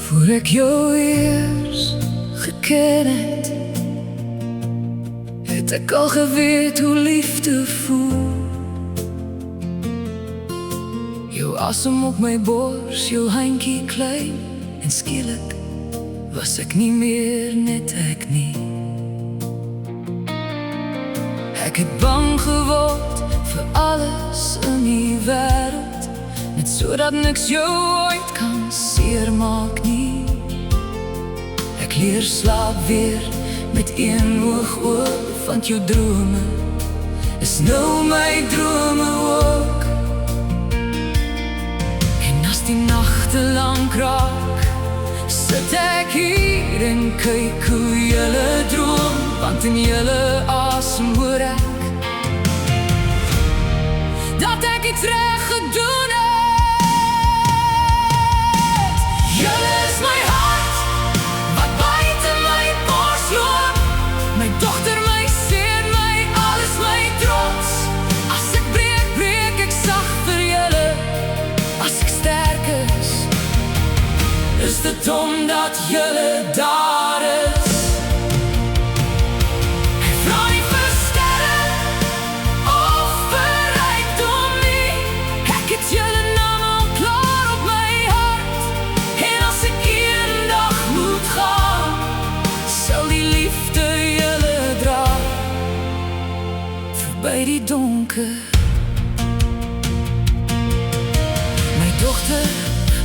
Voor ek jou eers geken het, het ek al geweet hoe liefde voel. Jou asem op my bors, jou handjie klein, en skielik was ek nie meer net ek nie. Ek het bang geword vir alles in die wêreld, net sodat niks jou ooit kan seermaak nie. Ek leer slaap weer met een oog oop, want jou drome is nou my drome ook. En as die nagte lank raak, sit ek hier en kyk hoe julle droom, want in julle asem hoor ek dat ek iets reg gedoen het. Julle is my hart, wat buite my bors loop, my dogter, my seun, my alles, my trots. As ek breek, breek ek sag vir julle. As ek sterk is dit omdat julle daar is. Ek vra nie vir sterre of vir rykdom nie. Ek het julle naam al klaar op my hart. En as ek eendag moet gaan, sal die liefde julle dra verby die donker. My dogter,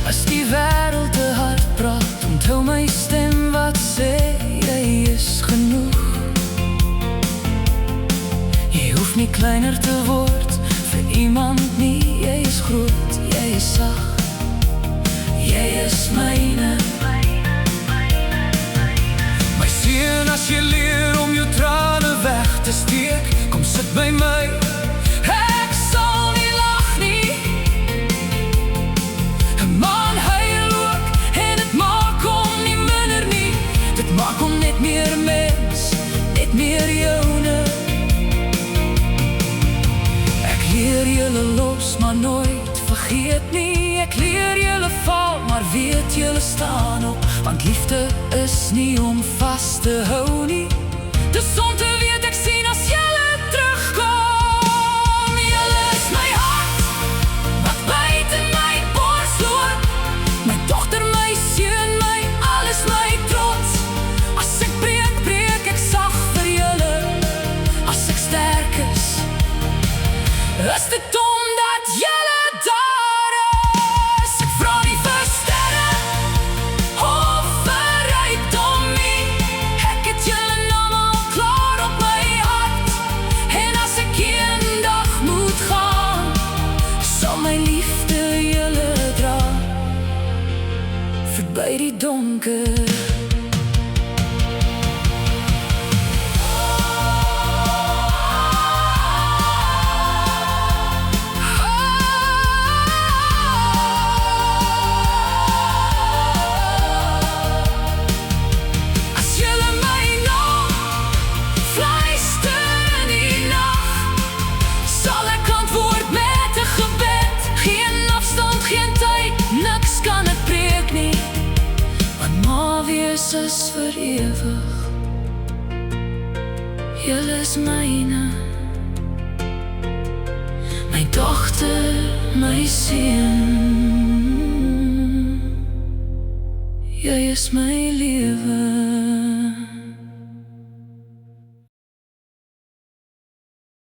as die wêreld te hard praat, onthou my stem wat sê jy is genoeg. Jy hoef nie kleiner te word vir iemand nie. Jy is groot, jy is sag, jy is myne. My seun, as jy leer om jou trane weg te steek, kom sit by my. Ek sal nie lag nie. 'n man huil ook en dit maak hom nie minder nie. Dit maak hom net meer mens, net meer joune. Ek leer julle los, maar nooit vergeet nie. Ek leer julle val, maar weet julle staan op. Want liefde is nie om vas te hou nie. Dis om te weet ek sien as julle terugkom. Julle is my hart, wat buite my bors loop, my dogter, my seun, my alles, my trots. As ek breek, breek ek sag vir julle. As ek sterk is dit omdat julle daar is. Ek vra nie vir sterre of vir rykdom nie. Ek het julle naam al klaar op my hart. En as ek eendag moet gaan, sal my liefde julle dra verby die donker. Is vir ewig. Julle is myne, my dogter, my seun. Jy is my lewe.